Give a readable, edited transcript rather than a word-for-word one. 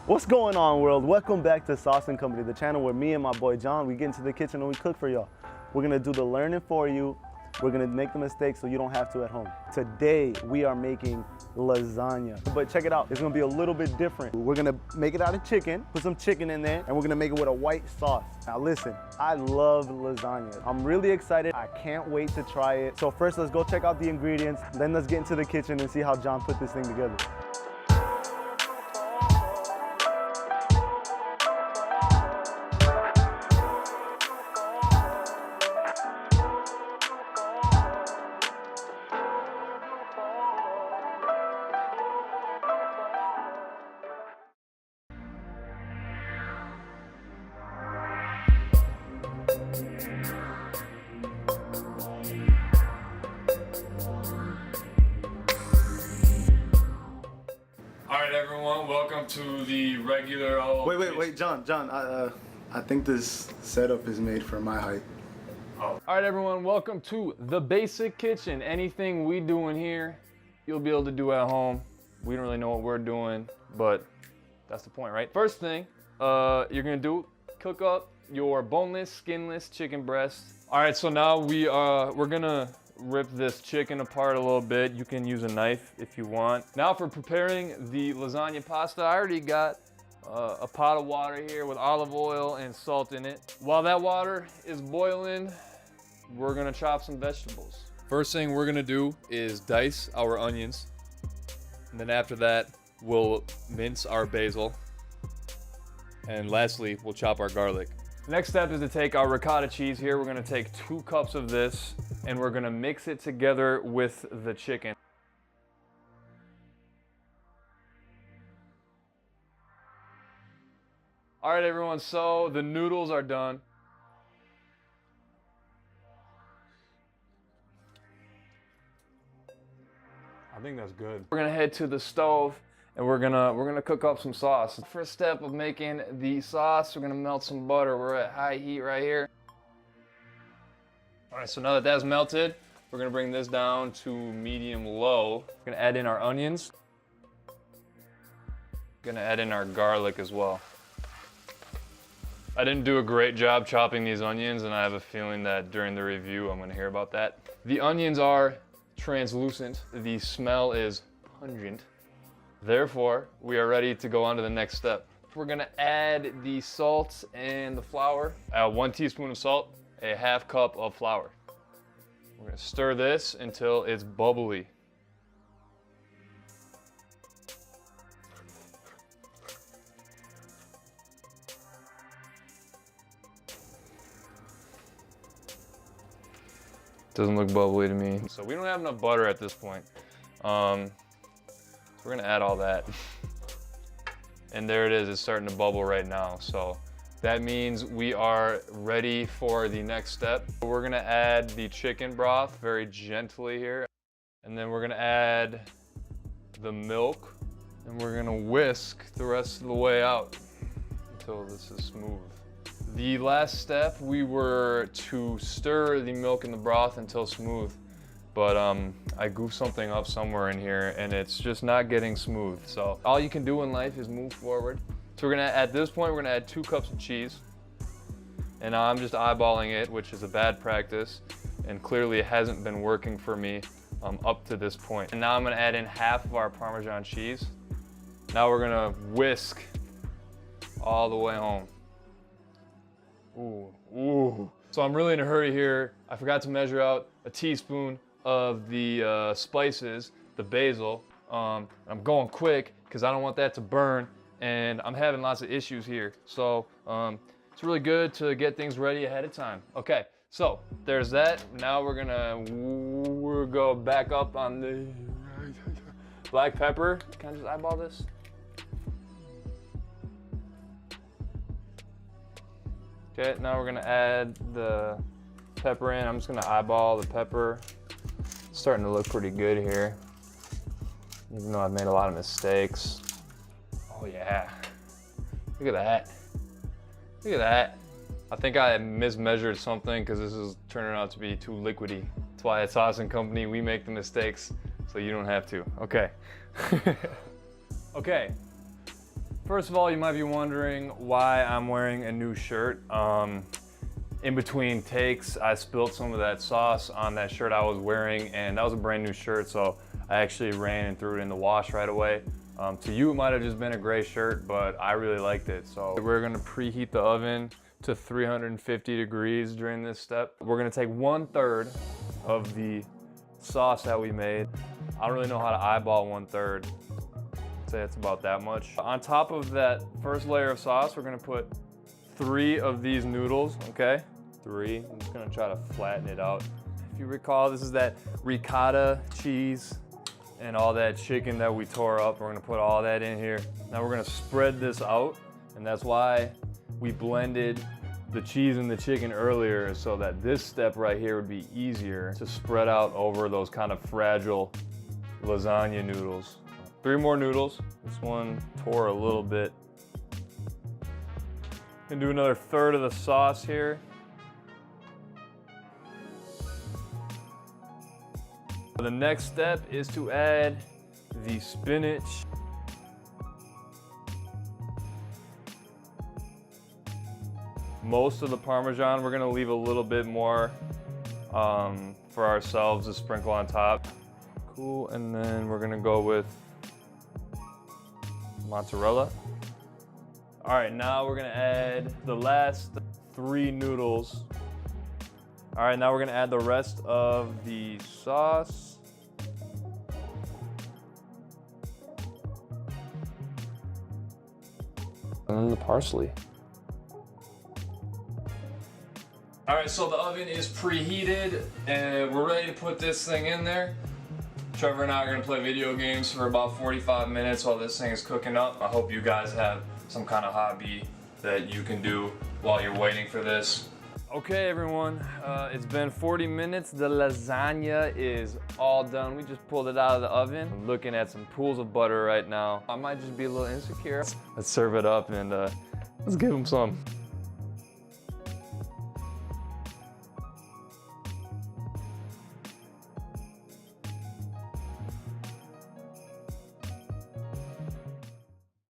What's going on, world? Welcome back to Sauce and Company, the channel where me and my boy John, we get into the kitchen and we cook for y'all. We're gonna do the learning for you. We're gonna make the mistakes so you don't have to at home. Today, we are making lasagna. But check it out, it's gonna be a little bit different. We're gonna make it out of chicken, put some chicken in there, and we're gonna make it with a white sauce. Now listen, I love lasagna. I'm really excited. I can't wait to try it. So first, let's go check out the ingredients. Then let's get into the kitchen and see how John put this thing together. Alright everyone, welcome to the regular old... Wait, John, I think this setup is made for my height. Oh. Alright everyone, welcome to the basic kitchen. Anything we do in here, you'll be able to do at home. We don't really know what we're doing, but that's the point, right? First thing you're gonna do, cook up your boneless, skinless chicken breast. Alright, so now we're gonna rip this chicken apart a little bit. You can use a knife if you want. Now for preparing the lasagna pasta, I already got a pot of water here with olive oil and salt in it. While that water is boiling, we're gonna chop some vegetables. First thing we're gonna do is dice our onions. And then after that, we'll mince our basil. And lastly, we'll chop our garlic. Next step is to take our ricotta cheese here. We're gonna take 2 cups of this and we're gonna mix it together with the chicken. All right, everyone, so the noodles are done. I think that's good. We're gonna head to the stove and we're gonna cook up some sauce. First step of making the sauce, we're gonna melt some butter. We're at high heat right here. All right, so now that that's melted, we're gonna bring this down to medium low. We're gonna add in our onions. Gonna add in our garlic as well. I didn't do a great job chopping these onions, and I have a feeling that during the review I'm gonna hear about that. The onions are translucent. The smell is pungent. Therefore, we are ready to go on to the next step. We're gonna add the salt and the flour. 1 teaspoon of salt, a 1/2 cup of flour. We're gonna stir this until it's bubbly. Doesn't look bubbly to me. So we don't have enough butter at this point. So we're gonna add all that. And there it is, it's starting to bubble right now. So that means we are ready for the next step. We're gonna add the chicken broth very gently here. And then we're gonna add the milk. And we're gonna whisk the rest of the way out until this is smooth. The last step, we were to stir the milk in the broth until smooth. But I goofed something up somewhere in here and it's just not getting smooth. So all you can do in life is move forward. So we're gonna, at this point, we're gonna add 2 cups of cheese. And now I'm just eyeballing it, which is a bad practice. And clearly it hasn't been working for me up to this point. And now I'm gonna add in 1/2 of our Parmesan cheese. Now we're gonna whisk all the way home. Ooh. So I'm really in a hurry here. I forgot to measure out a teaspoon of the spices, the basil. I'm going quick because I don't want that to burn. And I'm having lots of issues here. So it's really good to get things ready ahead of time. Okay, so there's that. Now we're go back up on the black pepper. Can I just eyeball this? Okay, now we're gonna add the pepper in. I'm just gonna eyeball the pepper. It's starting to look pretty good here, even though I've made a lot of mistakes. Oh yeah, look at that. Look at that. I think I mismeasured something because this is turning out to be too liquidy. That's why at Sauce and Company, we make the mistakes so you don't have to. Okay. Okay. First of all, you might be wondering why I'm wearing a new shirt. In between takes, I spilled some of that sauce on that shirt I was wearing, and that was a brand new shirt, so I actually ran and threw it in the wash right away. To you, it might have just been a gray shirt, but I really liked it. So we're gonna preheat the oven to 350 degrees during this step. We're gonna take 1/3 of the sauce that we made. I don't really know how to eyeball 1/3. I'd say it's about that much. On top of that first layer of sauce, we're gonna put 3 of these noodles, okay? 3, I'm just gonna try to flatten it out. If you recall, this is that ricotta cheese and all that chicken that we tore up. We're gonna put all that in here. Now we're gonna spread this out, and that's why we blended the cheese and the chicken earlier, so that this step right here would be easier to spread out over those kind of fragile lasagna noodles. 3 more noodles. This one tore a little bit. Gonna do another 1/3 of the sauce here. The next step is to add the spinach. Most of the Parmesan, we're gonna leave a little bit more for ourselves to sprinkle on top. Cool, and then we're gonna go with mozzarella. All right, now we're gonna add the last 3 noodles. All right, now we're gonna add the rest of the sauce. And then the parsley. All right, so the oven is preheated and we're ready to put this thing in there. Trevor and I are gonna play video games for about 45 minutes while this thing is cooking up. I hope you guys have some kind of hobby that you can do while you're waiting for this. Okay, everyone, it's been 40 minutes. The lasagna is all done. We just pulled it out of the oven. I'm looking at some pools of butter right now. I might just be a little insecure. Let's serve it up and let's give them some.